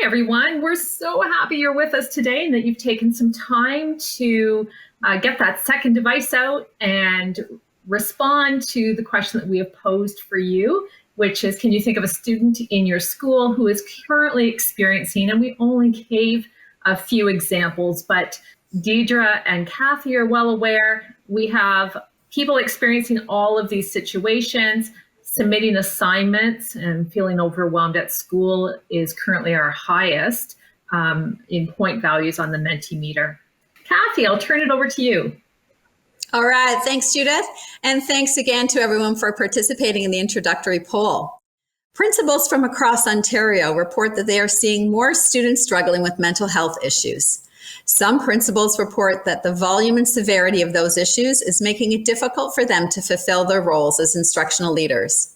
Hi, everyone. We're so happy you're with us today and that you've taken some time to get that second device out and respond to the question that we have posed for you, which is, can you think of a student in your school who is currently experiencing, and we only gave a few examples, but Deidre and Kathy are well aware, we have people experiencing all of these situations. Submitting assignments and feeling overwhelmed at school is currently our highest in point values on the Mentimeter. Kathy, I'll turn it over to you. All right, thanks, Judith. And thanks again to everyone for participating in the introductory poll. Principals from across Ontario report that they are seeing more students struggling with mental health issues. Some principals report that the volume and severity of those issues is making it difficult for them to fulfill their roles as instructional leaders.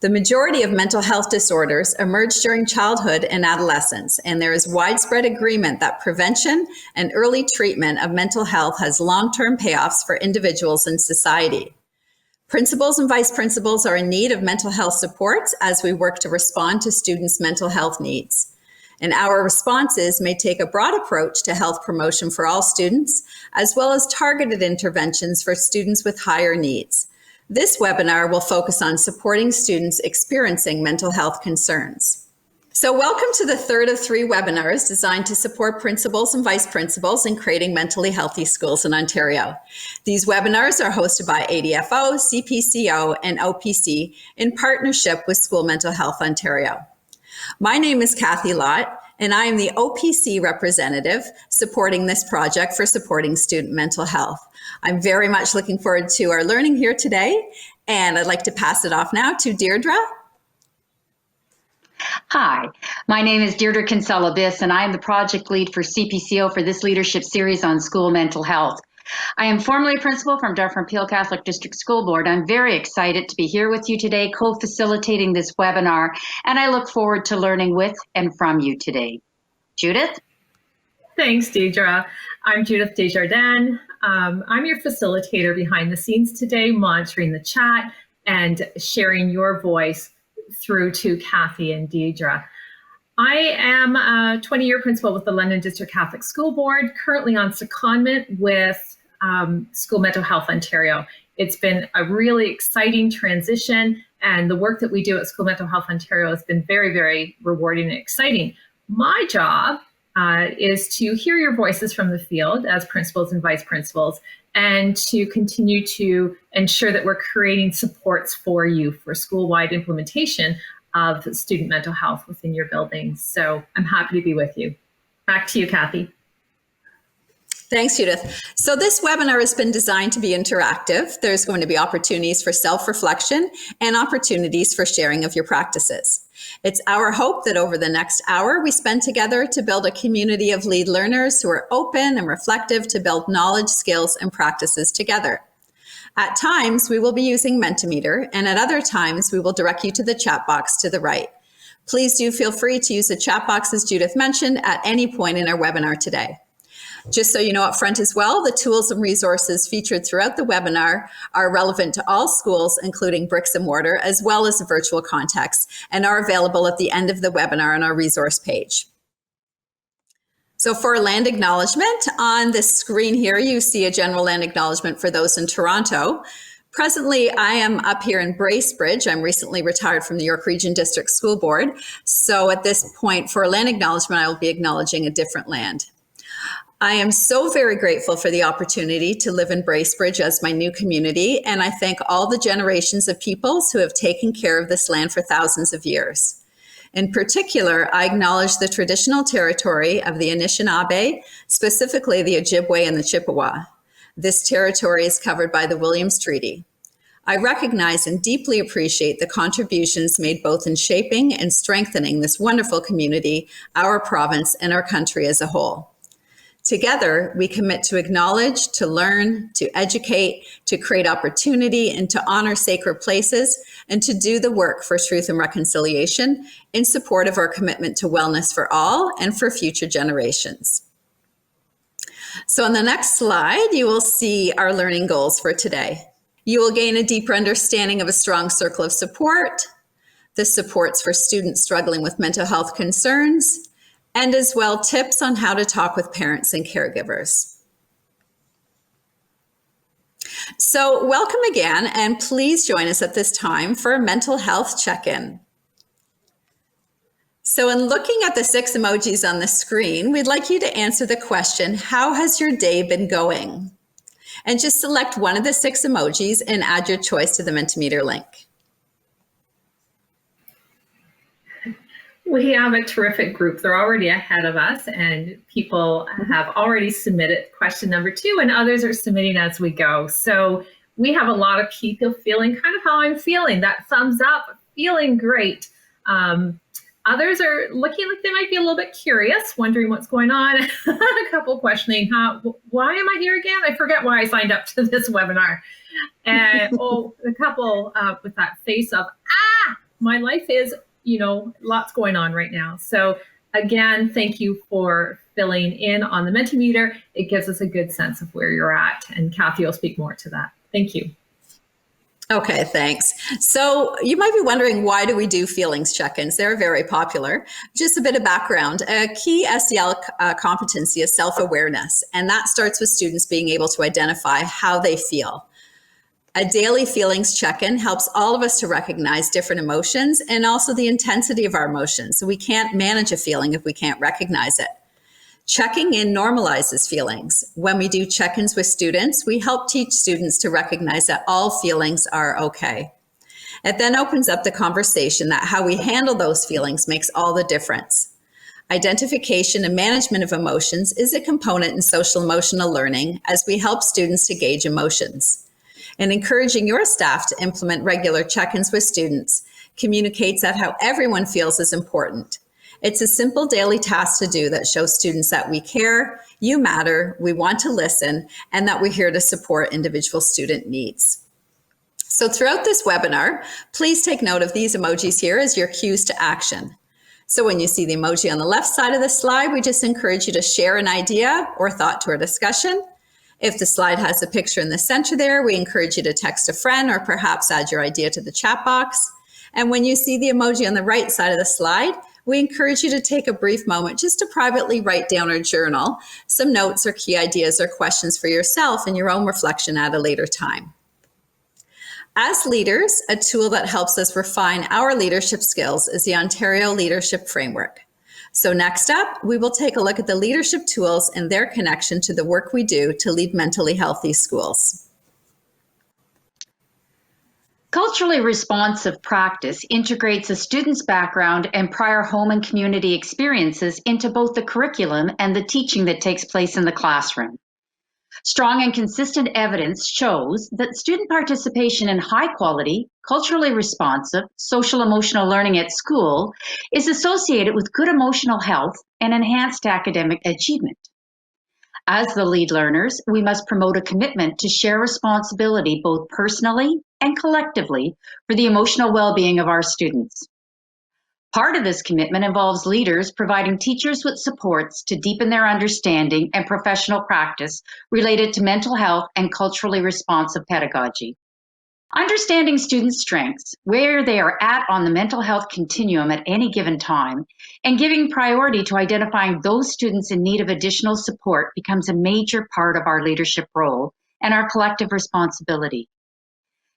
The majority of mental health disorders emerge during childhood and adolescence, and there is widespread agreement that prevention and early treatment of mental health has long-term payoffs for individuals and society. Principals and vice principals are in need of mental health supports as we work to respond to students' mental health needs. And our responses may take a broad approach to health promotion for all students, as well as targeted interventions for students with higher needs. This webinar will focus on supporting students experiencing mental health concerns. So welcome to the third of 3 webinars designed to support principals and vice principals in creating mentally healthy schools in Ontario. These webinars are hosted by ADFO, CPCO, and OPC in partnership with School Mental Health Ontario. My name is Kathy Lott, and I am the OPC representative supporting this project for supporting student mental health. I'm very much looking forward to our learning here today, and I'd like to pass it off now to Deirdre. Hi, my name is Deirdre Kinsella-Biss, and I am the project lead for CPCO for this leadership series on school mental health. I am formerly a principal from Dufferin-Peel Catholic District School Board. I'm very excited to be here with you today, co-facilitating this webinar, and I look forward to learning with and from you today. Judith? Thanks, Deidre. I'm Judith Desjardins. I'm your facilitator behind the scenes today, monitoring the chat and sharing your voice through to Kathy and Deidre. I am a 20-year principal with the London District Catholic School Board, currently on secondment with School Mental Health Ontario. It's been a really exciting transition, and the work that we do at School Mental Health Ontario has been very, very rewarding and exciting. My job is to hear your voices from the field as principals and vice principals, and to continue to ensure that we're creating supports for you for school-wide implementation of student mental health within your buildings. So I'm happy to be with you. Back to you, Kathy. Thanks, Judith. So this webinar has been designed to be interactive. There's going to be opportunities for self-reflection and opportunities for sharing of your practices. It's our hope that over the next hour we spend together to build a community of lead learners who are open and reflective to build knowledge, skills, and practices together. At times, we will be using Mentimeter, and at other times, we will direct you to the chat box to the right. Please do feel free to use the chat box, as Judith mentioned, at any point in our webinar today. Just so you know up front as well, the tools and resources featured throughout the webinar are relevant to all schools, including bricks and mortar, as well as the virtual context, and are available at the end of the webinar on our resource page. So for land acknowledgement, on this screen here, you see a general land acknowledgement for those in Toronto. Presently, I am up here in Bracebridge. I'm recently retired from the York Region District School Board. So at this point, for land acknowledgement, I will be acknowledging a different land. I am so very grateful for the opportunity to live in Bracebridge as my new community, and I thank all the generations of peoples who have taken care of this land for thousands of years. In particular, I acknowledge the traditional territory of the Anishinaabe, specifically the Ojibwe and the Chippewa. This territory is covered by the Williams Treaty. I recognize and deeply appreciate the contributions made both in shaping and strengthening this wonderful community, our province, and our country as a whole. Together, we commit to acknowledge, to learn, to educate, to create opportunity, and to honor sacred places, and to do the work for truth and reconciliation in support of our commitment to wellness for all and for future generations. So on the next slide, you will see our learning goals for today. You will gain a deeper understanding of a strong circle of support, the supports for students struggling with mental health concerns, and as well tips on how to talk with parents and caregivers. So welcome again, and please join us at this time for a mental health check-in. So in looking at the 6 emojis on the screen, we'd like you to answer the question, how has your day been going? And just select one of the 6 emojis and add your choice to the Mentimeter link. We have a terrific group. They're already ahead of us, and people have already submitted question number 2, and others are submitting as we go. So we have a lot of people feeling kind of how I'm feeling, that thumbs up, feeling great. Others are looking like they might be a little bit curious, wondering what's going on. A couple questioning, why am I here again? I forget why I signed up to this webinar. And a couple with that face of, my life is, lots going on right now. So again, thank you for filling in on the Mentimeter. It gives us a good sense of where you're at. And Kathy will speak more to that. Thank you. Okay, thanks. So you might be wondering, why do we do feelings check-ins? They're very popular. Just a bit of background. A key SEL competency is self-awareness, and that starts with students being able to identify how they feel. A daily feelings check-in helps all of us to recognize different emotions and also the intensity of our emotions. So we can't manage a feeling if we can't recognize it. Checking in normalizes feelings. When we do check-ins with students, we help teach students to recognize that all feelings are okay. It then opens up the conversation that how we handle those feelings makes all the difference. Identification and management of emotions is a component in social emotional learning as we help students to gauge emotions. And encouraging your staff to implement regular check-ins with students communicates that how everyone feels is important. It's a simple daily task to do that shows students that we care, you matter, we want to listen, and that we're here to support individual student needs. So throughout this webinar, please take note of these emojis here as your cues to action. So when you see the emoji on the left side of the slide, we just encourage you to share an idea or thought to our discussion. If the slide has a picture in the center there, we encourage you to text a friend or perhaps add your idea to the chat box. And when you see the emoji on the right side of the slide, we encourage you to take a brief moment just to privately write down or journal some notes or key ideas or questions for yourself and your own reflection at a later time. As leaders, a tool that helps us refine our leadership skills is the Ontario Leadership Framework. So next up, we will take a look at the leadership tools and their connection to the work we do to lead mentally healthy schools. Culturally responsive practice integrates a student's background and prior home and community experiences into both the curriculum and the teaching that takes place in the classroom. Strong and consistent evidence shows that student participation in high-quality, culturally responsive, social-emotional learning at school is associated with good emotional health and enhanced academic achievement. As the lead learners, we must promote a commitment to share responsibility both personally and collectively for the emotional well-being of our students. Part of this commitment involves leaders providing teachers with supports to deepen their understanding and professional practice related to mental health and culturally responsive pedagogy. Understanding students' strengths, where they are at on the mental health continuum at any given time, and giving priority to identifying those students in need of additional support becomes a major part of our leadership role and our collective responsibility.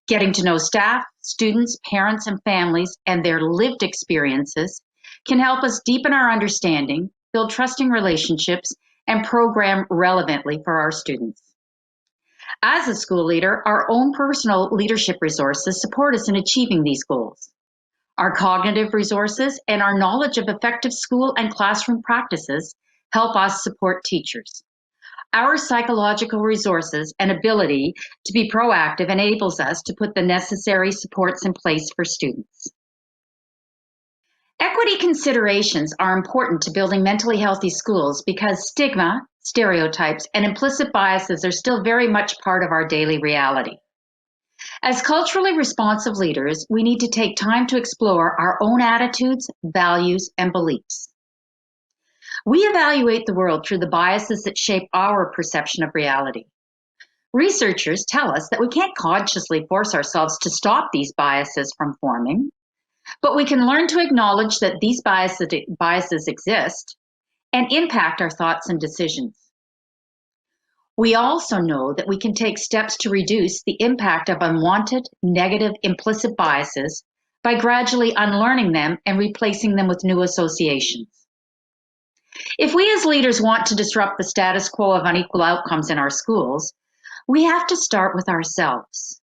Getting to know staff, students, parents, and families and their lived experiences can help us deepen our understanding, build trusting relationships, and program relevantly for our students. As a school leader, our own personal leadership resources support us in achieving these goals. Our cognitive resources and our knowledge of effective school and classroom practices help us support teachers. Our psychological resources and ability to be proactive enables us to put the necessary supports in place for students. Equity considerations are important to building mentally healthy schools because stigma, stereotypes, and implicit biases are still very much part of our daily reality. As culturally responsive leaders, we need to take time to explore our own attitudes, values, and beliefs. We evaluate the world through the biases that shape our perception of reality. Researchers tell us that we can't consciously force ourselves to stop these biases from forming, but we can learn to acknowledge that these biases exist and impact our thoughts and decisions. We also know that we can take steps to reduce the impact of unwanted, negative, implicit biases by gradually unlearning them and replacing them with new associations. If we as leaders want to disrupt the status quo of unequal outcomes in our schools, we have to start with ourselves.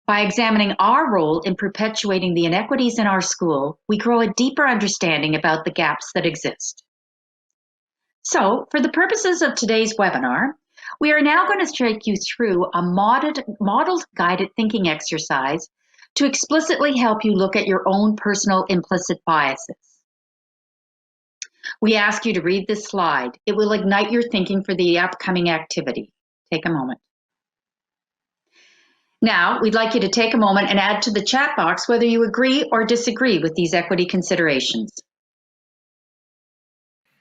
By examining our role in perpetuating the inequities in our school, we grow a deeper understanding about the gaps that exist. So, for the purposes of today's webinar, we are now going to take you through a modeled guided thinking exercise to explicitly help you look at your own personal implicit biases. We ask you to read this slide. It will ignite your thinking for the upcoming activity. Take a moment. Now, we'd like you to take a moment and add to the chat box whether you agree or disagree with these equity considerations.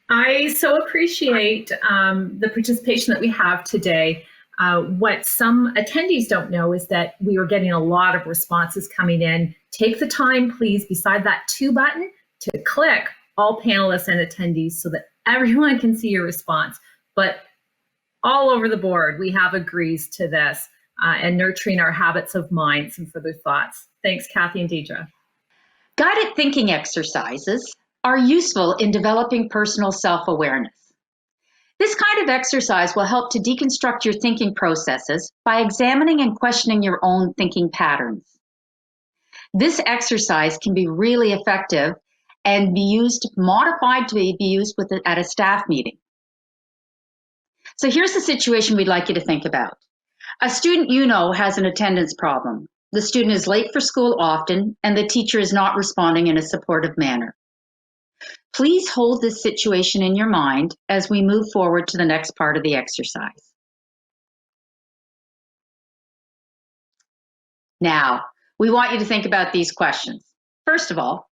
I so appreciate the participation that we have today. What some attendees don't know is that we are getting a lot of responses coming in. Take the time, please, beside that to button to click all panelists and attendees so that everyone can see your response. But all over the board, we have agrees to this and nurturing our habits of mind, some further thoughts. Thanks, Kathy and Deidre. Guided thinking exercises are useful in developing personal self-awareness. This kind of exercise will help to deconstruct your thinking processes by examining and questioning your own thinking patterns. This exercise can be really effective and modified to be used at a staff meeting. So here's the situation we'd like you to think about. A student you know has an attendance problem. The student is late for school often, and the teacher is not responding in a supportive manner. Please hold this situation in your mind as we move forward to the next part of the exercise. Now, we want you to think about these questions. First of all,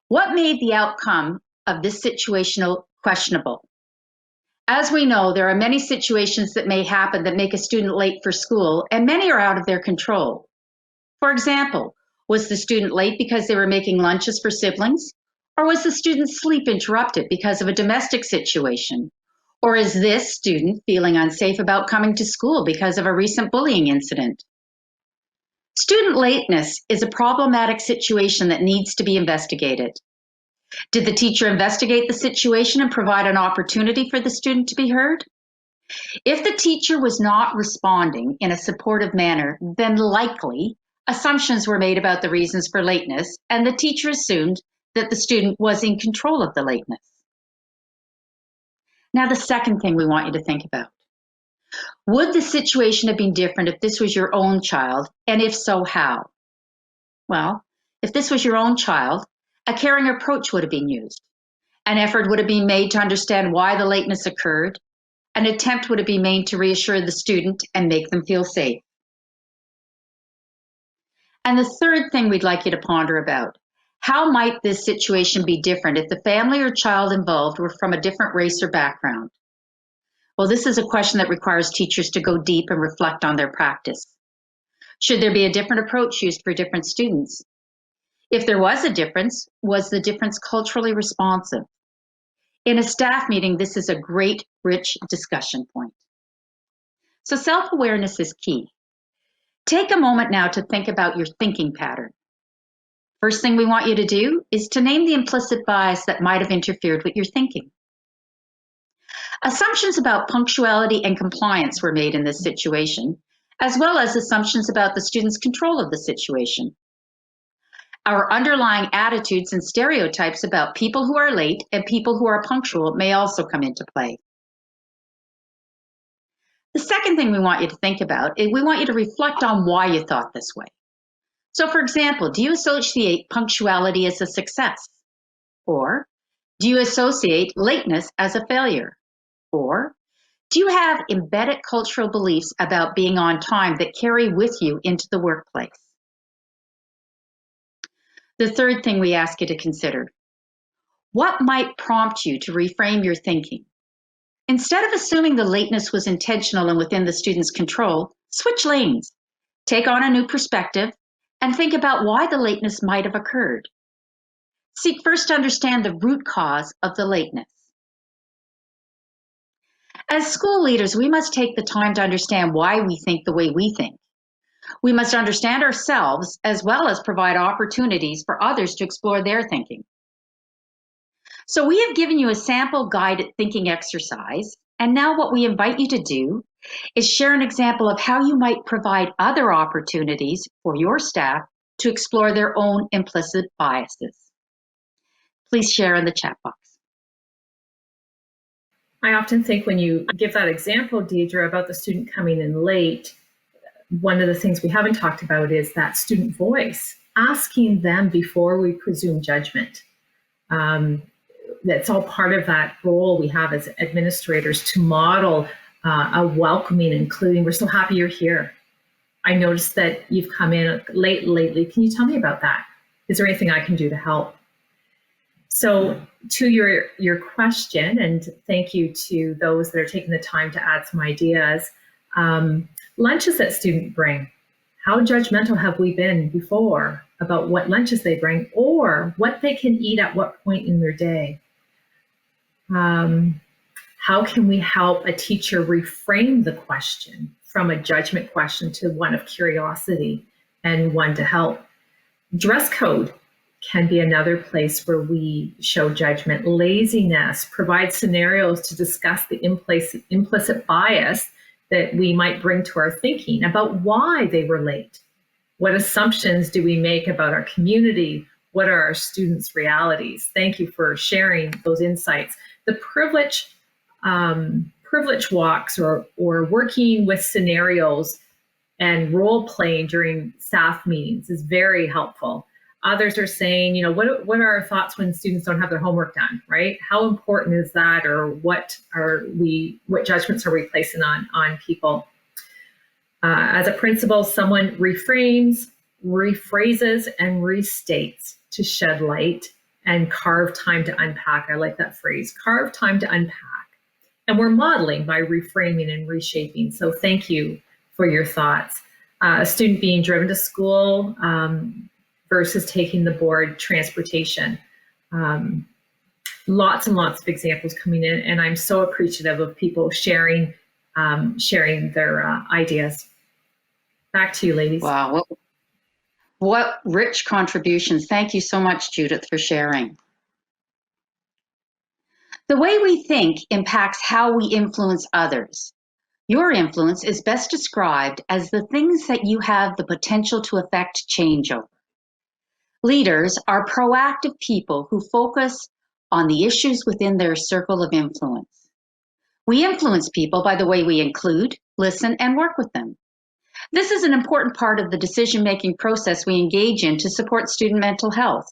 what made the outcome of this situation questionable? As we know, there are many situations that may happen that make a student late for school, and many are out of their control. For example, was the student late because they were making lunches for siblings? Or was the student's sleep interrupted because of a domestic situation? Or is this student feeling unsafe about coming to school because of a recent bullying incident? Student lateness is a problematic situation that needs to be investigated. Did the teacher investigate the situation and provide an opportunity for the student to be heard? If the teacher was not responding in a supportive manner, then likely assumptions were made about the reasons for lateness, and the teacher assumed that the student was in control of the lateness. Now, the second thing we want you to think about. Would the situation have been different if this was your own child, and if so, how? Well, if this was your own child, a caring approach would have been used. An effort would have been made to understand why the lateness occurred. An attempt would have been made to reassure the student and make them feel safe. And the third thing we'd like you to ponder about. How might this situation be different if the family or child involved were from a different race or background? Well, this is a question that requires teachers to go deep and reflect on their practice. Should there be a different approach used for different students? If there was a difference, was the difference culturally responsive? In a staff meeting, this is a great, rich discussion point. So self-awareness is key. Take a moment now to think about your thinking pattern. First thing we want you to do is to name the implicit bias that might have interfered with your thinking. Assumptions about punctuality and compliance were made in this situation, as well as assumptions about the student's control of the situation. Our underlying attitudes and stereotypes about people who are late and people who are punctual may also come into play. The second thing we want you to think about is we want you to reflect on why you thought this way. So for example, do you associate punctuality as a success? Or do you associate lateness as a failure? Or do you have embedded cultural beliefs about being on time that carry with you into the workplace? The third thing we ask you to consider, what might prompt you to reframe your thinking? Instead of assuming the lateness was intentional and within the student's control, switch lanes, take on a new perspective, and think about why the lateness might have occurred. Seek first to understand the root cause of the lateness. As school leaders, we must take the time to understand why we think the way we think. We must understand ourselves as well as provide opportunities for others to explore their thinking. So we have given you a sample guided thinking exercise, and now what we invite you to do is share an example of how you might provide other opportunities for your staff to explore their own implicit biases. Please share in the chat box. I often think when you give that example, Deidre, about the student coming in late, one of the things we haven't talked about is that student voice, asking them before we presume judgment. That's all part of that role we have as administrators to model a welcoming, including, we're so happy you're here. I noticed that you've come in late lately. Can you tell me about that? Is there anything I can do to help? So to your question, and thank you to those that are taking the time to add some ideas, lunches that students bring. How judgmental have we been before about what lunches they bring or what they can eat at what point in their day? How can we help a teacher reframe the question from a judgment question to one of curiosity and one to help? Dress code can be another place where we show judgment. Laziness, provide scenarios to discuss the implicit bias that we might bring to our thinking about why they were late. What assumptions do we make about our community? What are our students' realities? Thank you for sharing those insights. The privilege walks or working with scenarios and role playing during staff meetings is very helpful. Others are saying, what are our thoughts when students don't have their homework done, right? How important is that, or what judgments are we placing on people? As a principal, someone reframes, rephrases, and restates to shed light and carve time to unpack. I like that phrase, carve time to unpack. And we're modeling by reframing and reshaping. So thank you for your thoughts. A student being driven to school versus taking the board transportation. Lots and lots of examples coming in, and I'm so appreciative of people sharing their ideas. Back to you, ladies. Wow, what rich contributions. Thank you so much, Judith, for sharing. The way we think impacts how we influence others. Your influence is best described as the things that you have the potential to affect change over. Leaders are proactive people who focus on the issues within their circle of influence. We influence people by the way we include, listen, and work with them. This is an important part of the decision-making process we engage in to support student mental health.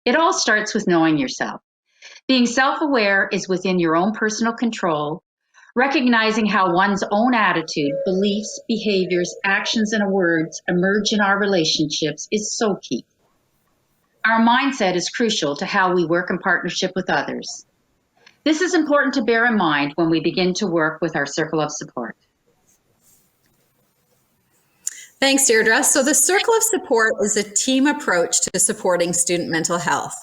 It all starts with knowing yourself. Being self-aware is within your own personal control. Recognizing how one's own attitude, beliefs, behaviors, actions, and words emerge in our relationships is so key. Our mindset is crucial to how we work in partnership with others. This is important to bear in mind when we begin to work with our circle of support. Thanks, Deirdre. So the Circle of Support is a team approach to supporting student mental health.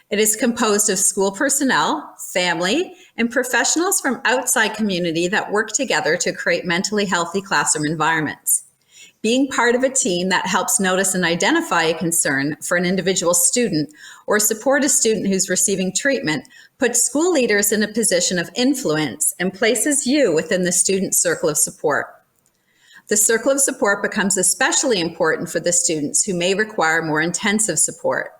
It is composed of school personnel, family, and professionals from outside community that work together to create mentally healthy classroom environments. Being part of a team that helps notice and identify a concern for an individual student or support a student who's receiving treatment puts school leaders in a position of influence and places you within the student circle of support. The circle of support becomes especially important for the students who may require more intensive support.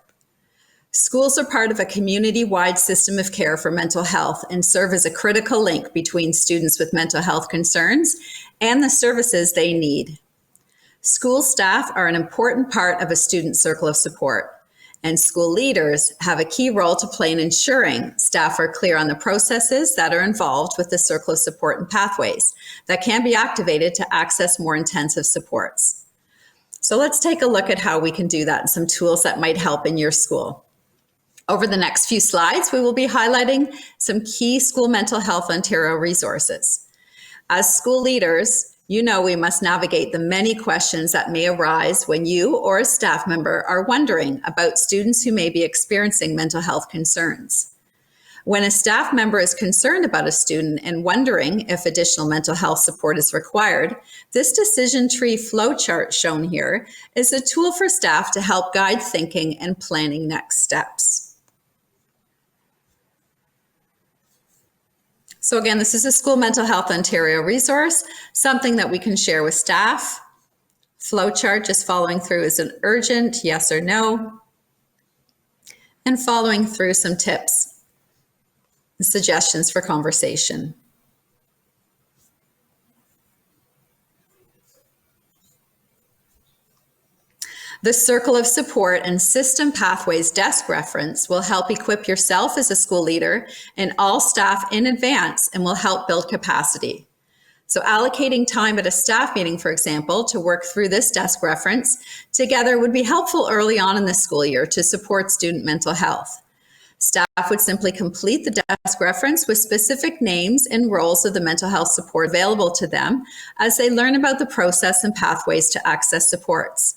Schools are part of a community-wide system of care for mental health and serve as a critical link between students with mental health concerns and the services they need. School staff are an important part of a student circle of support, and school leaders have a key role to play in ensuring staff are clear on the processes that are involved with the circle of support and pathways that can be activated to access more intensive supports. So let's take a look at how we can do that and some tools that might help in your school. Over the next few slides, we will be highlighting some key School Mental Health Ontario resources. As school leaders, you know we must navigate the many questions that may arise when you or a staff member are wondering about students who may be experiencing mental health concerns. When a staff member is concerned about a student and wondering if additional mental health support is required, this decision tree flowchart shown here is a tool for staff to help guide thinking and planning next steps. So again, this is a School Mental Health Ontario resource, something that we can share with staff. Flowchart, just following through, is an urgent yes or no, and following through some tips, suggestions for conversation. The Circle of Support and System Pathways desk reference will help equip yourself as a school leader and all staff in advance and will help build capacity. So allocating time at a staff meeting, for example, to work through this desk reference together would be helpful early on in the school year to support student mental health. Staff would simply complete the desk reference with specific names and roles of the mental health support available to them as they learn about the process and pathways to access supports.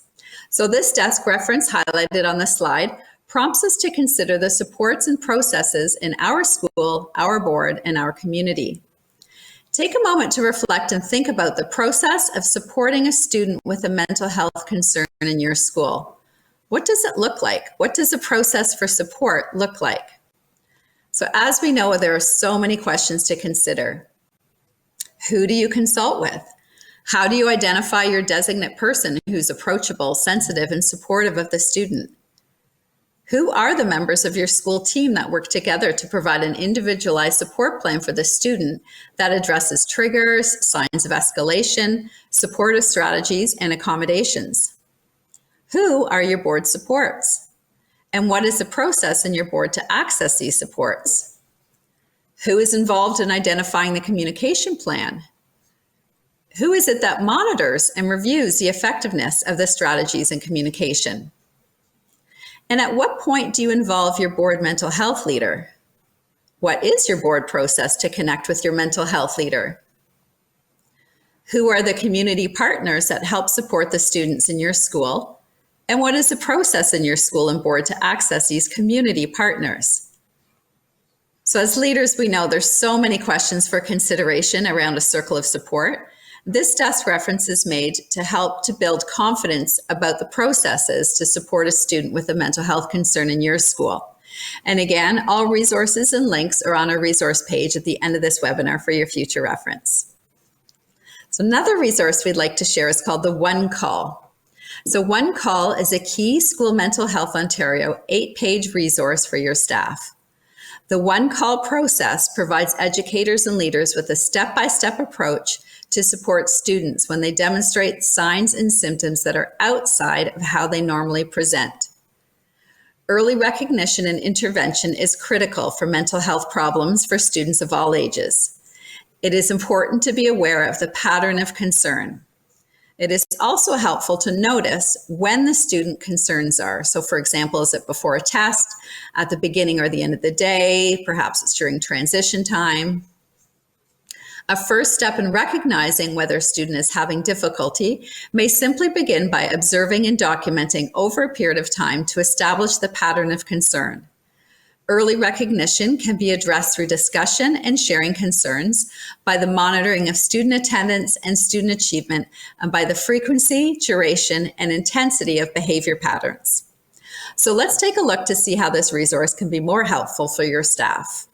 So this desk reference highlighted on the slide prompts us to consider the supports and processes in our school, our board, and our community. Take a moment to reflect and think about the process of supporting a student with a mental health concern in your school. What does it look like? What does the process for support look like? So as we know, there are so many questions to consider. Who do you consult with? How do you identify your designate person who's approachable, sensitive, and supportive of the student? Who are the members of your school team that work together to provide an individualized support plan for the student that addresses triggers, signs of escalation, supportive strategies, and accommodations? Who are your board supports? And what is the process in your board to access these supports? Who is involved in identifying the communication plan? Who is it that monitors and reviews the effectiveness of the strategies and communication? And at what point do you involve your board mental health leader? What is your board process to connect with your mental health leader? Who are the community partners that help support the students in your school? And what is the process in your school and board to access these community partners? So as leaders, we know there's so many questions for consideration around a circle of support. This desk reference is made to help to build confidence about the processes to support a student with a mental health concern in your school. And again, all resources and links are on our resource page at the end of this webinar for your future reference. So another resource we'd like to share is called the One Call. So One Call is a key School Mental Health Ontario 8-page resource for your staff. The One Call process provides educators and leaders with a step-by-step approach to support students when they demonstrate signs and symptoms that are outside of how they normally present. Early recognition and intervention is critical for mental health problems for students of all ages. It is important to be aware of the pattern of concern. It is also helpful to notice when the student concerns are. So for example, is it before a test, at the beginning or the end of the day, perhaps it's during transition time? A first step in recognizing whether a student is having difficulty may simply begin by observing and documenting over a period of time to establish the pattern of concern. Early recognition can be addressed through discussion and sharing concerns, by the monitoring of student attendance and student achievement, and by the frequency, duration, and intensity of behavior patterns. So let's take a look to see how this resource can be more helpful for your staff.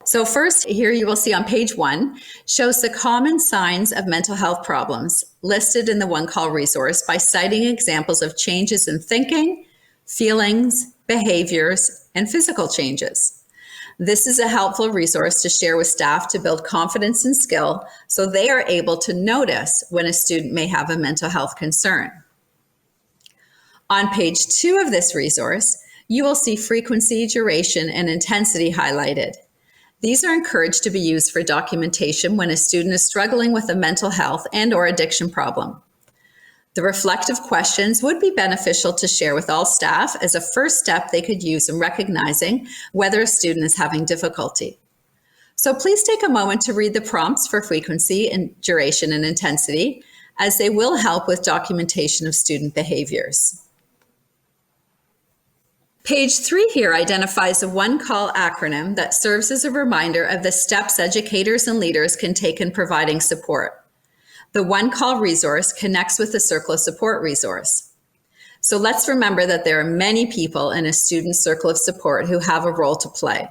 So first, here you will see on page 1, shows the common signs of mental health problems listed in the One Call resource by citing examples of changes in thinking, feelings, behaviors, and physical changes. This is a helpful resource to share with staff to build confidence and skill so they are able to notice when a student may have a mental health concern. On page 2 of this resource, you will see frequency, duration, and intensity highlighted. These are encouraged to be used for documentation when a student is struggling with a mental health and/or addiction problem. The reflective questions would be beneficial to share with all staff as a first step they could use in recognizing whether a student is having difficulty. So please take a moment to read the prompts for frequency and duration and intensity, as they will help with documentation of student behaviors. Page 3 here identifies a one-call acronym that serves as a reminder of the steps educators and leaders can take in providing support. The one-call resource connects with the Circle of Support resource. So let's remember that there are many people in a student circle of support who have a role to play.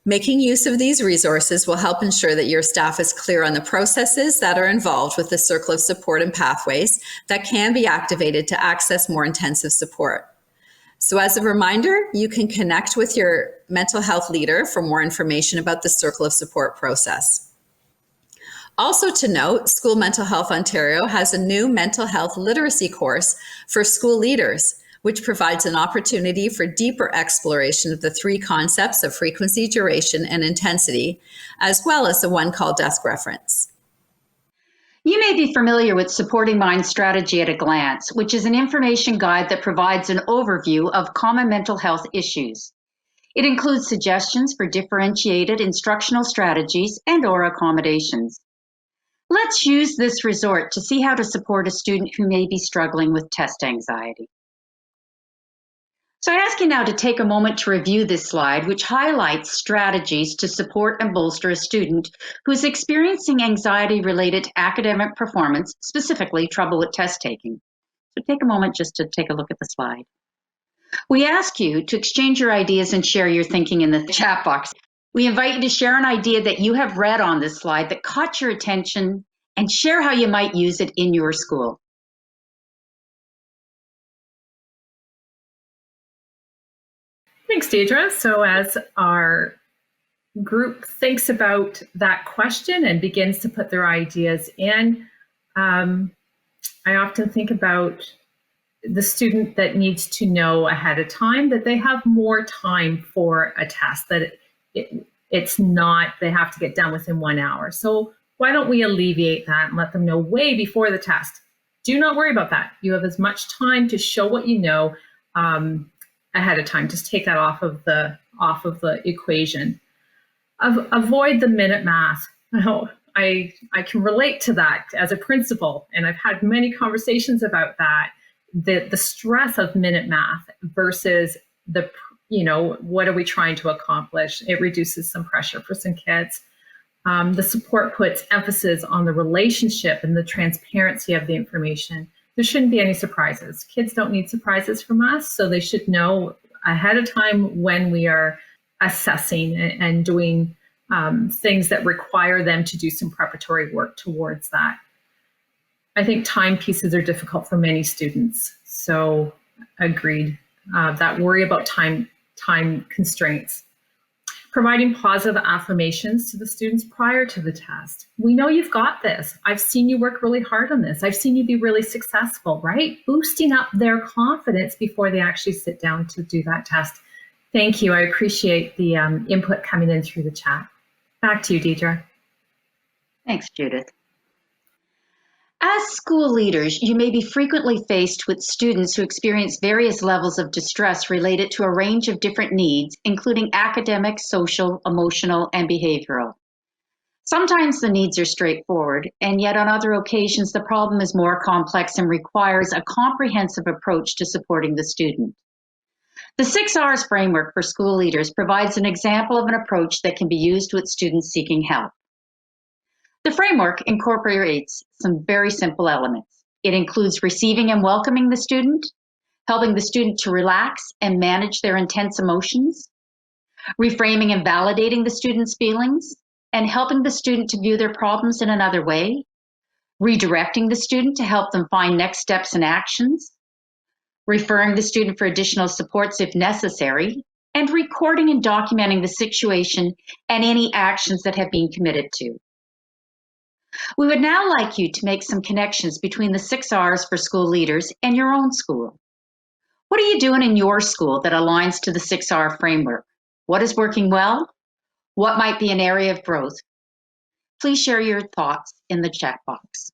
Making use of these resources will help ensure that your staff is clear on the processes that are involved with the Circle of Support and pathways that can be activated to access more intensive support. So as a reminder, you can connect with your mental health leader for more information about the Circle of Support process. Also to note, School Mental Health Ontario has a new mental health literacy course for school leaders, which provides an opportunity for deeper exploration of the 3 concepts of frequency, duration, and intensity, as well as the one-call desk reference. You may be familiar with Supporting Mind Strategy at a Glance, which is an information guide that provides an overview of common mental health issues. It includes suggestions for differentiated instructional strategies and/or accommodations. Let's use this resource to see how to support a student who may be struggling with test anxiety. So I ask you now to take a moment to review this slide, which highlights strategies to support and bolster a student who's experiencing anxiety related to academic performance, specifically trouble with test taking. So take a moment just to take a look at the slide. We ask you to exchange your ideas and share your thinking in the chat box. We invite you to share an idea that you have read on this slide that caught your attention and share how you might use it in your school. Thanks, Deidre. So as our group thinks about that question and begins to put their ideas in, I often think about the student that needs to know ahead of time that they have more time for a test, that it's not, they have to get done within 1 hour. So why don't we alleviate that and let them know way before the test? Do not worry about that. You have as much time to show what you know ahead of time. Just take that off of the equation. Avoid the minute math. I can relate to that as a principal, and I've had many conversations about that. The stress of minute math versus what are we trying to accomplish? It reduces some pressure for some kids. The support puts emphasis on the relationship and the transparency of the information. There shouldn't be any surprises. Kids don't need surprises from us, so they should know ahead of time when we are assessing and doing things that require them to do some preparatory work towards that. I think time pieces are difficult for many students, so agreed. That worry about time constraints. Providing positive affirmations to the students prior to the test. We know you've got this. I've seen you work really hard on this. I've seen you be really successful, right? Boosting up their confidence before they actually sit down to do that test. Thank you. I appreciate the input coming in through the chat. Back to you, Deidre. Thanks, Judith. As school leaders, you may be frequently faced with students who experience various levels of distress related to a range of different needs, including academic, social, emotional, and behavioral. Sometimes the needs are straightforward, and yet on other occasions the problem is more complex and requires a comprehensive approach to supporting the student. The 6 R's framework for school leaders provides an example of an approach that can be used with students seeking help. The framework incorporates some very simple elements. It includes receiving and welcoming the student, helping the student to relax and manage their intense emotions, reframing and validating the student's feelings, and helping the student to view their problems in another way, redirecting the student to help them find next steps and actions, referring the student for additional supports if necessary, and recording and documenting the situation and any actions that have been committed to. We would now like you to make some connections between the 6 R's for school leaders and your own school. What are you doing in your school that aligns to the 6 R framework? What is working well? What might be an area of growth? Please share your thoughts in the chat box.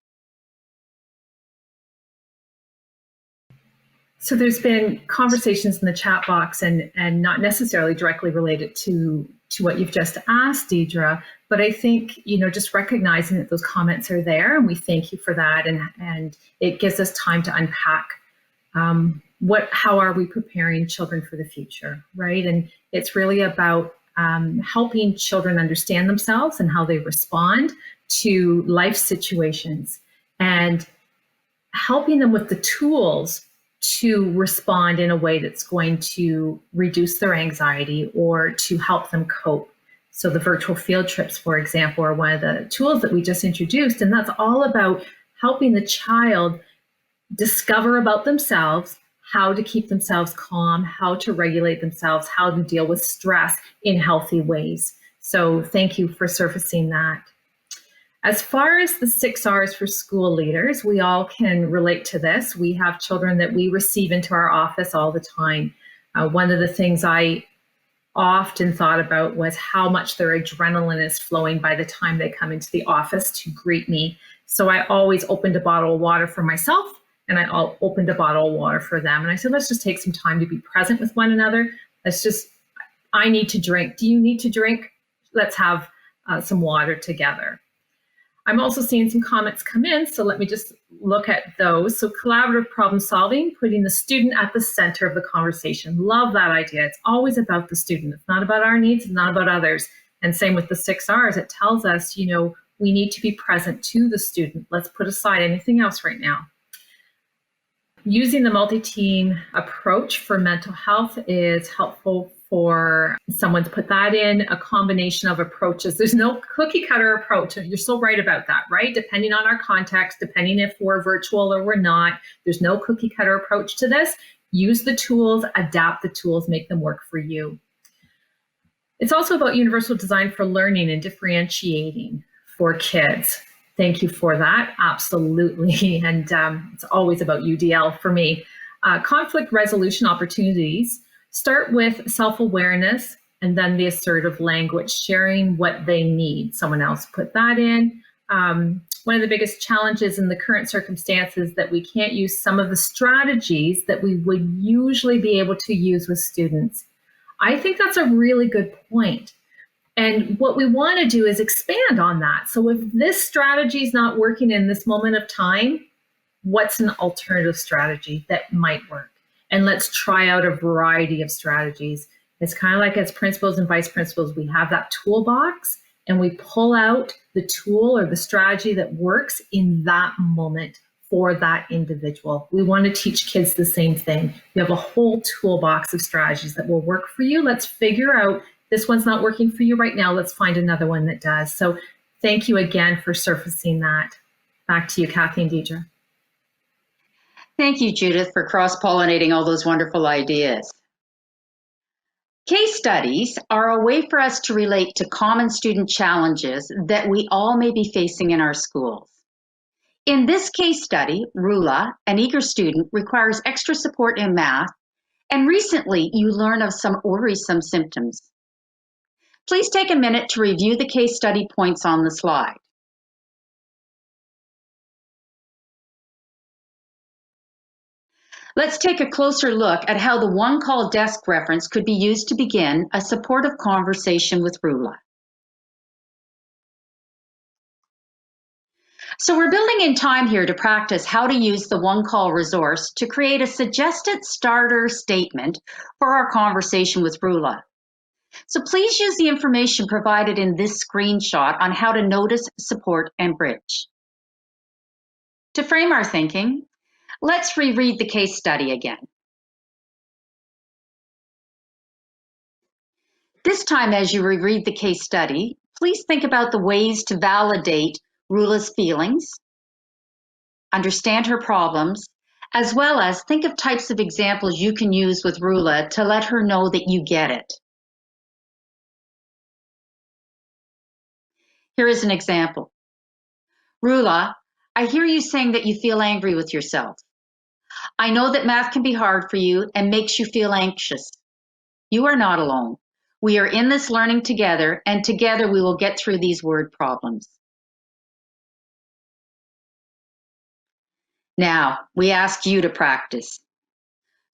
So there's been conversations in the chat box and not necessarily directly related to what you've just asked, Deidre, but I think, just recognizing that those comments are there, and we thank you for that, and it gives us time to unpack how are we preparing children for the future, right? And it's really about helping children understand themselves and how they respond to life situations, and helping them with the tools to respond in a way that's going to reduce their anxiety or to help them cope. So the virtual field trips, for example, are one of the tools that we just introduced, and that's all about helping the child discover about themselves, how to keep themselves calm, how to regulate themselves, how to deal with stress in healthy ways. So thank you for surfacing that. As far as the 6 R's for school leaders, we all can relate to this. We have children that we receive into our office all the time. One of the things I often thought about was how much their adrenaline is flowing by the time they come into the office to greet me. So I always opened a bottle of water for myself, and I opened a bottle of water for them. And I said, let's just take some time to be present with one another. I need to drink. Do you need to drink? Let's have some water together. I'm also seeing some comments come in, so let me just look at those. So collaborative problem solving, putting the student at the center of the conversation. Love that idea. It's always about the student. It's not about our needs, it's not about others. And same with the 6 R's. It tells us, we need to be present to the student. Let's put aside anything else right now. Using the multi-team approach for mental health is helpful for someone to put that in, a combination of approaches. There's no cookie cutter approach. You're so right about that, right? Depending on our context, depending if we're virtual or we're not, there's no cookie cutter approach to this. Use the tools, adapt the tools, make them work for you. It's also about universal design for learning and differentiating for kids. Thank you for that. Absolutely. And it's always about UDL for me. Conflict resolution opportunities start with self-awareness and then the assertive language, sharing what they need. Someone else put that in. One of the biggest challenges in the current circumstances that we can't use some of the strategies that we would usually be able to use with students. I think that's a really good point. And what we want to do is expand on that. So if this strategy is not working in this moment of time, what's an alternative strategy that might work? And let's try out a variety of strategies. It's kind of like as principals and vice principals, we have that toolbox and we pull out the tool or the strategy that works in that moment for that individual. We want to teach kids the same thing. You have a whole toolbox of strategies that will work for you. Let's figure out, this one's not working for you right now. Let's find another one that does. So thank you again for surfacing that. Back to you, Kathy and Deidre. Thank you, Judith, for cross-pollinating all those wonderful ideas. Case studies are a way for us to relate to common student challenges that we all may be facing in our schools. In this case study, Rula, an eager student, requires extra support in math, and recently you learn of some worrisome symptoms. Please take a minute to review the case study points on the slide. Let's take a closer look at how the one call desk reference could be used to begin a supportive conversation with Rula. So we're building in time here to practice how to use the one call resource to create a suggested starter statement for our conversation with Rula. So please use the information provided in this screenshot on how to notice, support, and bridge. To frame our thinking, let's reread the case study again. This time, as you reread the case study, please think about the ways to validate Rula's feelings, understand her problems, as well as think of types of examples you can use with Rula to let her know that you get it. Here is an example. Rula, I hear you saying that you feel angry with yourself. I know that math can be hard for you and makes you feel anxious. You are not alone. We are in this learning together, and together we will get through these word problems. Now, we ask you to practice.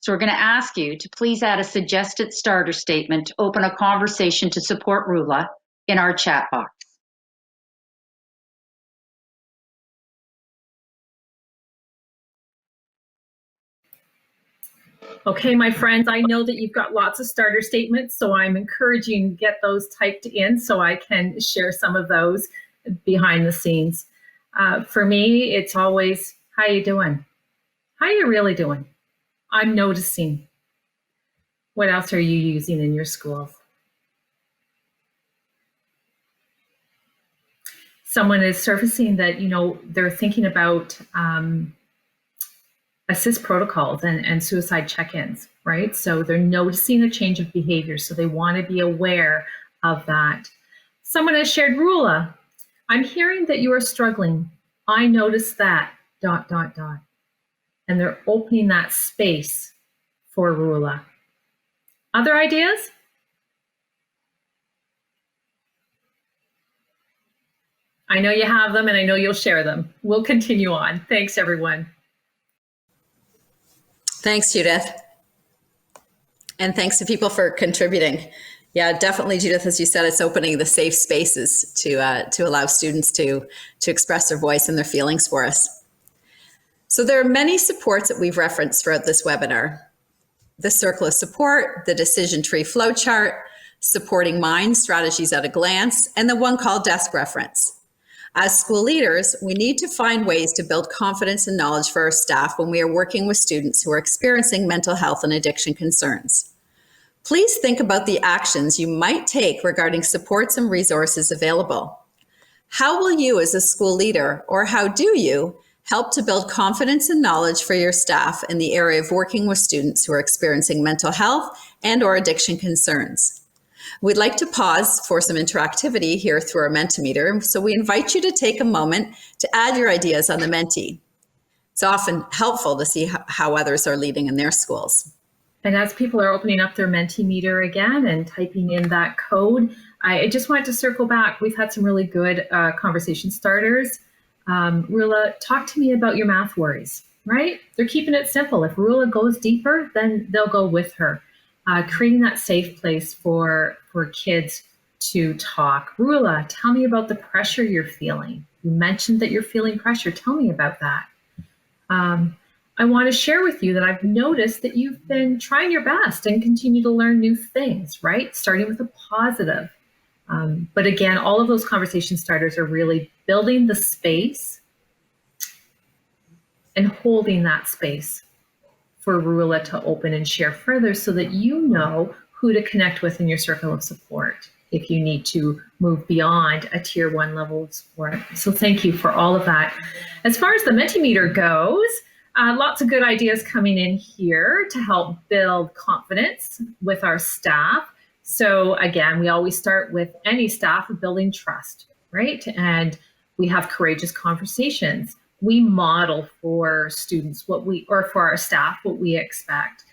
So we're going to ask you to please add a suggested starter statement to open a conversation to support Rula in our chat box. Okay, my friends, I know that you've got lots of starter statements, so I'm encouraging you to get those typed in so I can share some of those behind the scenes. For me, it's always, how you doing? How you really doing? I'm noticing. What else are you using in your schools? Someone is surfacing that, they're thinking about assist protocols and suicide check-ins, right? So they're noticing a change of behavior, so they want to be aware of that. Someone has shared, Rula, I'm hearing that you are struggling. I noticed that, ... And they're opening that space for Rula. Other ideas? I know you have them and I know you'll share them. We'll continue on. Thanks, everyone. Thanks, Judith. And thanks to people for contributing. Yeah, definitely, Judith, as you said, it's opening the safe spaces to allow students to express their voice and their feelings for us. So there are many supports that we've referenced throughout this webinar. The circle of support, the decision tree flowchart, supporting minds, strategies at a glance, and the one called desk reference. As school leaders, we need to find ways to build confidence and knowledge for our staff when we are working with students who are experiencing mental health and addiction concerns. Please think about the actions you might take regarding supports and resources available. How will you as a school leader, or how do you, help to build confidence and knowledge for your staff in the area of working with students who are experiencing mental health and/or addiction concerns? We'd like to pause for some interactivity here through our Mentimeter, so we invite you to take a moment to add your ideas on the Menti. It's often helpful to see how others are leading in their schools. And as people are opening up their Mentimeter again and typing in that code, I just wanted to circle back. We've had some really good conversation starters. Rula, talk to me about your math worries, right? They're keeping it simple. If Rula goes deeper, then they'll go with her. Creating that safe place for kids to talk. Rula, tell me about the pressure you're feeling. You mentioned that you're feeling pressure. Tell me about that. I want to share with you that I've noticed that you've been trying your best and continue to learn new things, right? Starting with a positive. But again, all of those conversation starters are really building the space and holding that space for Rula to open and share further so that you know who to connect with in your circle of support if you need to move beyond a tier 1 level of support. So thank you for all of that. As far as the Mentimeter goes, lots of good ideas coming in here to help build confidence with our staff. So again, we always start with any staff of building trust, right? And we have courageous conversations. We model for students for our staff, what we expect.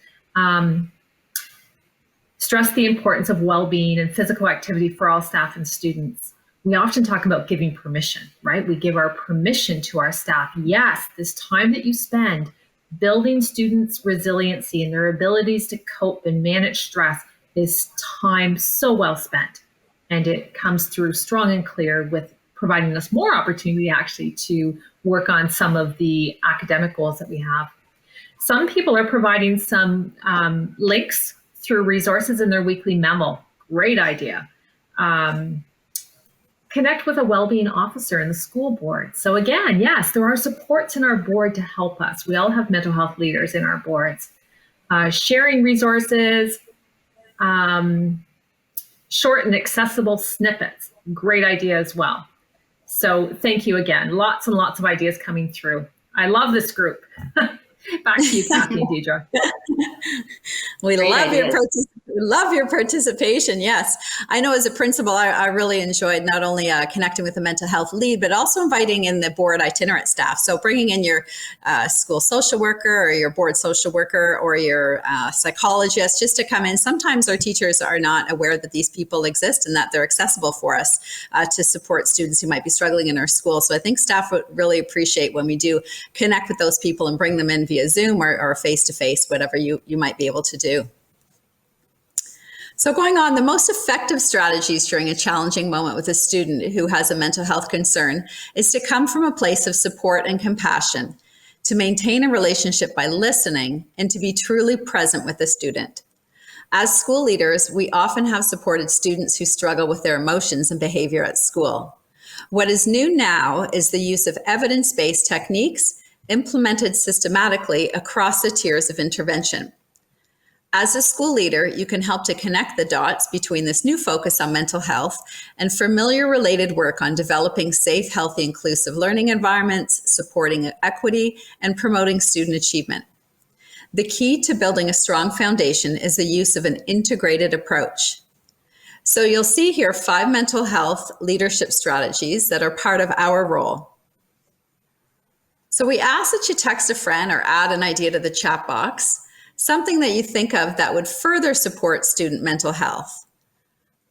Stress the importance of well-being and physical activity for all staff and students. We often talk about giving permission, right? We give our permission to our staff. Yes, this time that you spend building students' resiliency and their abilities to cope and manage stress is time so well spent. And it comes through strong and clear with providing us more opportunity actually to work on some of the academic goals that we have. Some people are providing some links through resources in their weekly memo. Great idea. Connect with a well-being officer in the school board. So again, yes, there are supports in our board to help us. We all have mental health leaders in our boards. Sharing resources, short and accessible snippets. Great idea as well. So thank you again. Lots and lots of ideas coming through. I love this group. Back to you, Kathy and Deidre. We love your participation. Yes. I know as a principal, I really enjoyed not only connecting with the mental health lead, but also inviting in the board itinerant staff. So bringing in your school social worker or your board social worker or your psychologist just to come in. Sometimes our teachers are not aware that these people exist and that they're accessible for us to support students who might be struggling in our school. So I think staff would really appreciate when we do connect with those people and bring them in via Zoom or face-to-face, whatever you might be able to do. So going on, the most effective strategies during a challenging moment with a student who has a mental health concern is to come from a place of support and compassion. to maintain a relationship by listening, and to be truly present with the student. As school leaders, we often have supported students who struggle with their emotions and behavior at school. What is new now is the use of evidence-based techniques implemented systematically across the tiers of intervention. As a school leader, you can help to connect the dots between this new focus on mental health and familiar related work on developing safe, healthy, inclusive learning environments, supporting equity, and promoting student achievement. The key to building a strong foundation is the use of an integrated approach. So you'll see here 5 mental health leadership strategies that are part of our role. So we ask that you text a friend or add an idea to the chat box, something that you think of that would further support student mental health.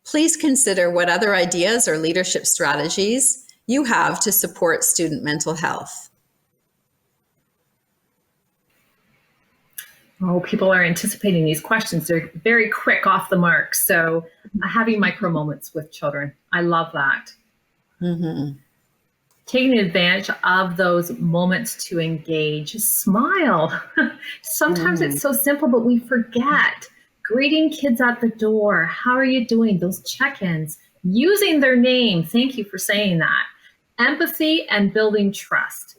Please consider what other ideas or leadership strategies you have to support student mental health. Oh, people are anticipating these questions. They're very quick off the mark. So having micro moments with children, I love that. Mm-hmm. Taking advantage of those moments to engage, smile. Sometimes it's so simple, but we forget. Greeting kids at the door. How are you doing? Those check-ins, using their name. Thank you for saying that. Empathy and building trust.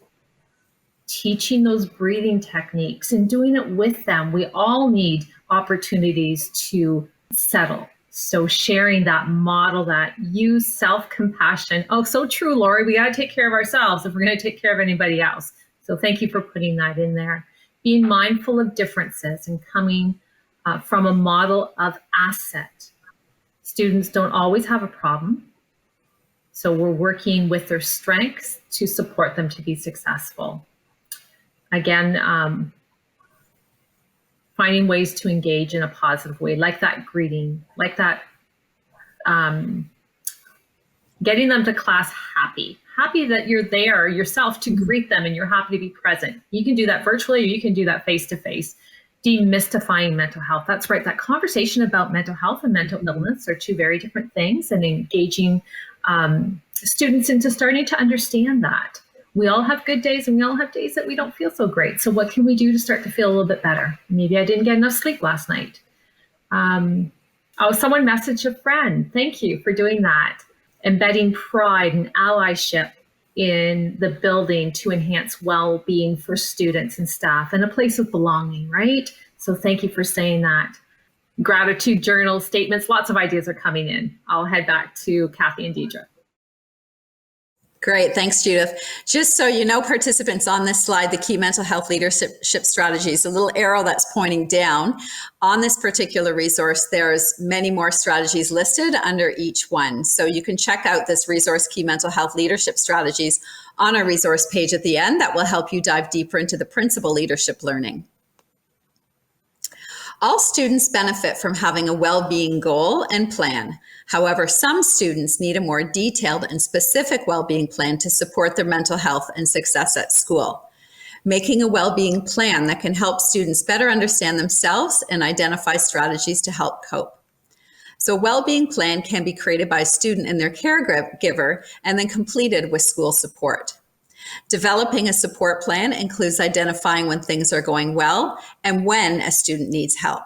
Teaching those breathing techniques and doing it with them. We all need opportunities to settle. So sharing that, model that, use self-compassion. Oh, so true, Lori. We got to take care of ourselves if we're going to take care of anybody else. So thank you for putting that in there. Being mindful of differences and coming from a model of asset. Students don't always have a problem. So we're working with their strengths to support them to be successful. Again, finding ways to engage in a positive way, like that greeting, like that getting them to class happy that you're there yourself to greet them and you're happy to be present. You can do that virtually or you can do that face-to-face. Demystifying mental health. That's right. That conversation about mental health and mental illness are 2 very different things, and engaging students into starting to understand that. We all have good days and we all have days that we don't feel so great. So what can we do to start to feel a little bit better? Maybe I didn't get enough sleep last night. Someone messaged a friend. Thank you for doing that. Embedding pride and allyship in the building to enhance well-being for students and staff and a place of belonging, right? So thank you for saying that. Gratitude journal statements, lots of ideas are coming in. I'll head back to Kathy and Deidre. Great. Thanks, Judith. Just so you know, participants, on this slide, the key mental health leadership strategies, a little arrow that's pointing down. On this particular resource, there's many more strategies listed under each one. So you can check out this resource, Key Mental Health Leadership Strategies, on our resource page at the end. That will help you dive deeper into the principal leadership learning. All students benefit from having a well-being goal and plan. However, some students need a more detailed and specific well-being plan to support their mental health and success at school. Making a well-being plan that can help students better understand themselves and identify strategies to help cope. So a well-being plan can be created by a student and their caregiver and then completed with school support. Developing a support plan includes identifying when things are going well and when a student needs help.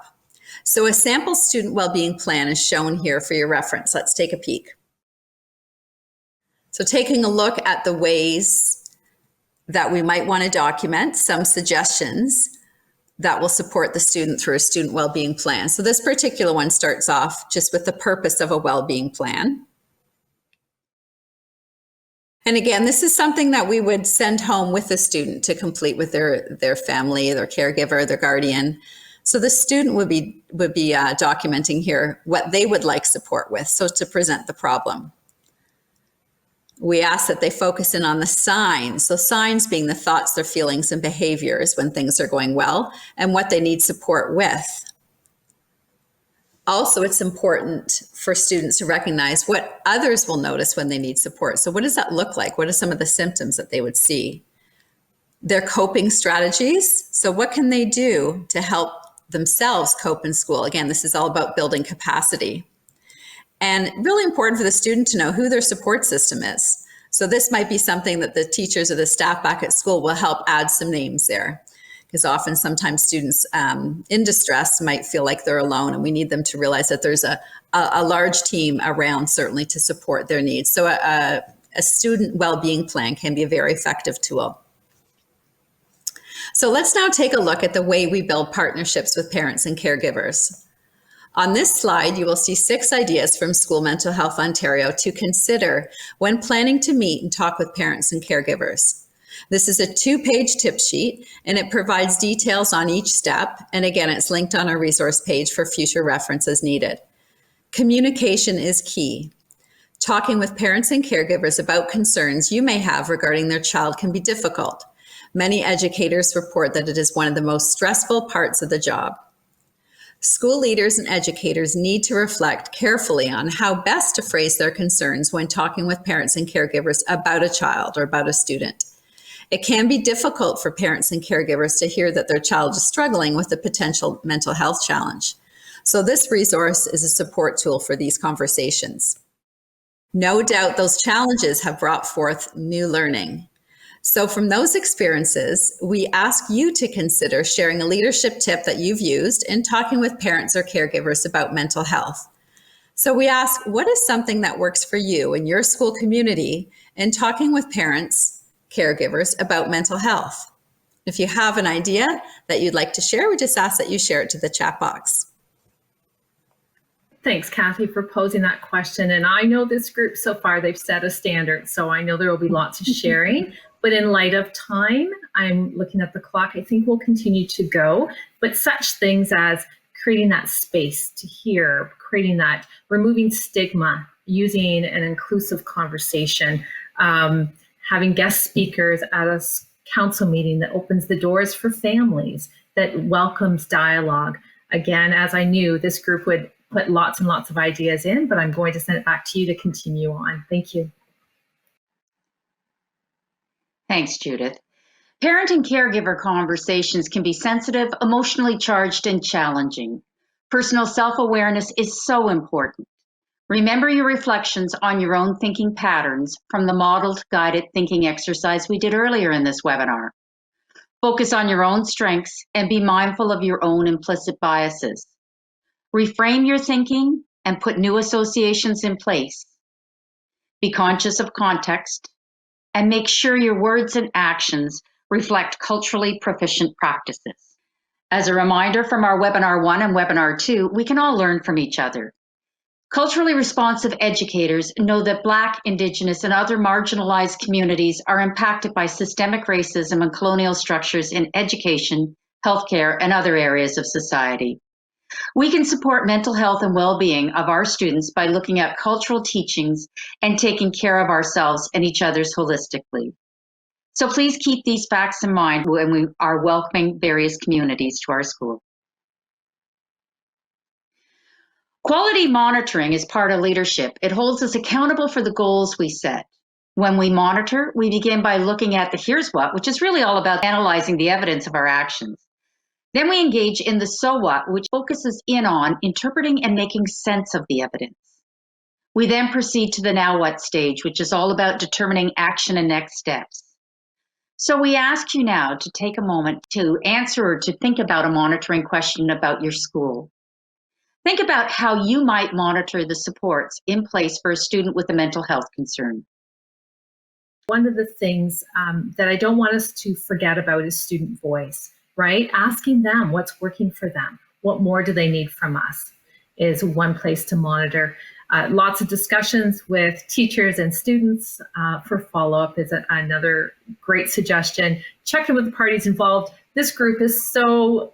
So a sample student well-being plan is shown here for your reference. Let's take a peek. So taking a look at the ways that we might want to document some suggestions that will support the student through a student well-being plan. So this particular one starts off just with the purpose of a well-being plan. And again, this is something that we would send home with the student to complete with their family, their caregiver, their guardian. So the student would be documenting here what they would like support with, so to present the problem. We ask that they focus in on the signs. So signs being the thoughts, their feelings, and behaviors when things are going well, and what they need support with. Also, it's important for students to recognize what others will notice when they need support. So what does that look like? What are some of the symptoms that they would see? Their coping strategies. So what can they do to help themselves cope in school? Again, this is all about building capacity. And really important for the student to know who their support system is. So this might be something that the teachers or the staff back at school will help add some names there. Because often, sometimes students in distress might feel like they're alone, and we need them to realize that there's a large team around, certainly, to support their needs. So a student well-being plan can be a very effective tool. So let's now take a look at the way we build partnerships with parents and caregivers. On this slide, you will see 6 ideas from School Mental Health Ontario to consider when planning to meet and talk with parents and caregivers. This is a 2-page tip sheet, and it provides details on each step. And again, it's linked on our resource page for future reference as needed. Communication is key. Talking with parents and caregivers about concerns you may have regarding their child can be difficult. Many educators report that it is one of the most stressful parts of the job. School leaders and educators need to reflect carefully on how best to phrase their concerns when talking with parents and caregivers about a child or about a student. It can be difficult for parents and caregivers to hear that their child is struggling with a potential mental health challenge. So this resource is a support tool for these conversations. No doubt those challenges have brought forth new learning. So from those experiences, we ask you to consider sharing a leadership tip that you've used in talking with parents or caregivers about mental health. So we ask, what is something that works for you in your school community in talking with parents, caregivers about mental health? If you have an idea that you'd like to share, we just ask that you share it to the chat box. Thanks, Kathy, for posing that question. And I know this group so far, they've set a standard, so I know there will be lots of sharing. But in light of time, I'm looking at the clock, I think we'll continue to go. But such things as creating that space to hear, creating that, removing stigma, using an inclusive conversation, having guest speakers at a council meeting that opens the doors for families, that welcomes dialogue. Again, as I knew, this group would put lots and lots of ideas in, but I'm going to send it back to you to continue on. Thank you. Thanks, Judith. Parent and caregiver conversations can be sensitive, emotionally charged, and challenging. Personal self-awareness is so important. Remember your reflections on your own thinking patterns from the modeled guided thinking exercise we did earlier in this webinar. Focus on your own strengths and be mindful of your own implicit biases. Reframe your thinking and put new associations in place. Be conscious of context and make sure your words and actions reflect culturally proficient practices. As a reminder from our Webinar 1 and Webinar 2, we can all learn from each other. Culturally responsive educators know that Black, Indigenous, and other marginalized communities are impacted by systemic racism and colonial structures in education, healthcare, and other areas of society. We can support mental health and well-being of our students by looking at cultural teachings and taking care of ourselves and each other's holistically. So please keep these facts in mind when we are welcoming various communities to our school. Quality monitoring is part of leadership. It holds us accountable for the goals we set. When we monitor, we begin by looking at the here's what, which is really all about analyzing the evidence of our actions. Then we engage in the so what, which focuses in on interpreting and making sense of the evidence. We then proceed to the now what stage, which is all about determining action and next steps. So we ask you now to take a moment to answer or to think about a monitoring question about your school. Think about how you might monitor the supports in place for a student with a mental health concern. One of the things that I don't want us to forget about is student voice, right? Asking them what's working for them. What more do they need from us is one place to monitor. Lots of discussions with teachers and students for follow-up is another great suggestion. Check in with the parties involved. This group is so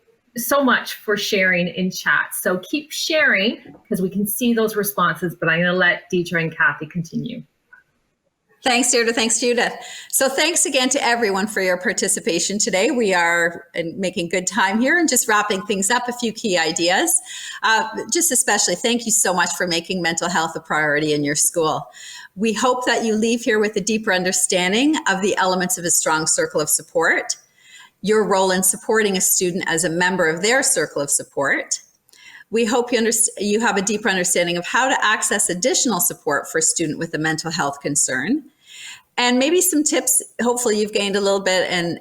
much for sharing in chat. So keep sharing because we can see those responses, but I'm going to let Deidre and Kathy continue. Thanks, Deirdre. Thanks, Judith. So thanks again to everyone for your participation today. We are making good time here and just wrapping things up, a few key ideas. Just especially, thank you so much for making mental health a priority in your school. We hope that you leave here with a deeper understanding of the elements of a strong circle of support, your role in supporting a student as a member of their circle of support. We hope you have a deeper understanding of how to access additional support for a student with a mental health concern. And maybe some tips. Hopefully you've gained a little bit and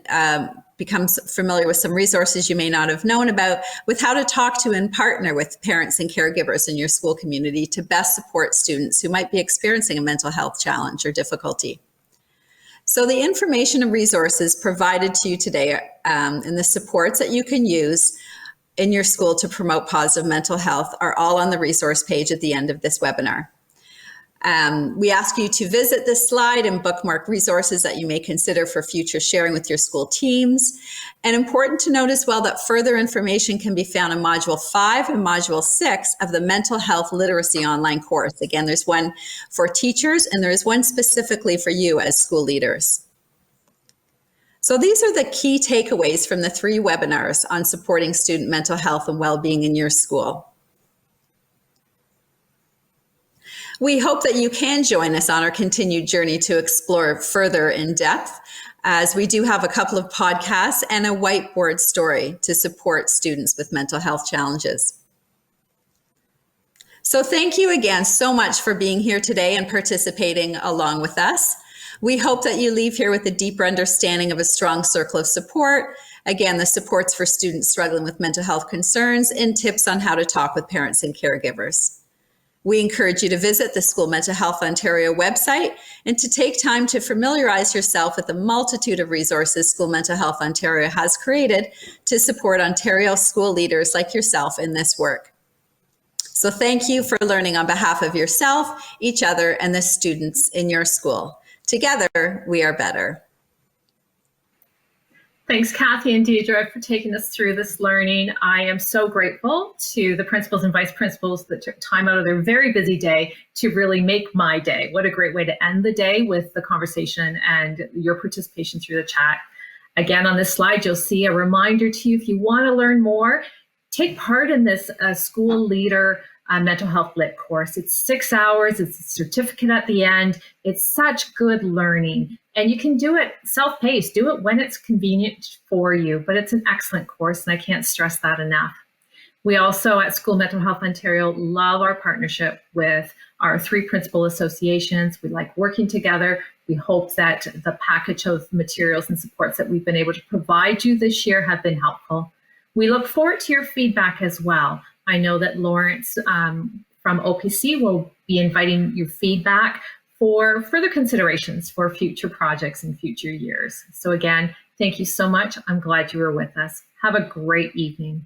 become familiar with some resources you may not have known about with how to talk to and partner with parents and caregivers in your school community to best support students who might be experiencing a mental health challenge or difficulty. So the information and resources provided to you today and the supports that you can use in your school to promote positive mental health are all on the resource page at the end of this webinar. We ask you to visit this slide and bookmark resources that you may consider for future sharing with your school teams. And important to note as well that further information can be found in Module 5 and Module 6 of the Mental Health Literacy online course. Again, there's one for teachers and there is one specifically for you as school leaders. So these are the key takeaways from the 3 webinars on supporting student mental health and well-being in your school. We hope that you can join us on our continued journey to explore further in depth, as we do have a couple of podcasts and a whiteboard story to support students with mental health challenges. So thank you again so much for being here today and participating along with us. We hope that you leave here with a deeper understanding of a strong circle of support. Again, the supports for students struggling with mental health concerns and tips on how to talk with parents and caregivers. We encourage you to visit the School Mental Health Ontario website and to take time to familiarize yourself with the multitude of resources School Mental Health Ontario has created to support Ontario school leaders like yourself in this work. So thank you for learning on behalf of yourself, each other, and the students in your school. Together, we are better. Thanks, Kathy and Deidre, for taking us through this learning. I am so grateful to the principals and vice principals that took time out of their very busy day to really make my day. What a great way to end the day with the conversation and your participation through the chat. Again, on this slide, you'll see a reminder to you, if you want to learn more, take part in this school leader mental health lit course. It's 6 hours, it's a certificate at the end. It's such good learning. And you can do it self-paced, do it when it's convenient for you, but it's an excellent course and I can't stress that enough. We also at School Mental Health Ontario love our partnership with our 3 principal associations. We like working together. We hope that the package of materials and supports that we've been able to provide you this year have been helpful. We look forward to your feedback as well. I know that Lawrence from OPC will be inviting your feedback for further considerations for future projects in future years. So again, thank you so much. I'm glad you were with us. Have a great evening.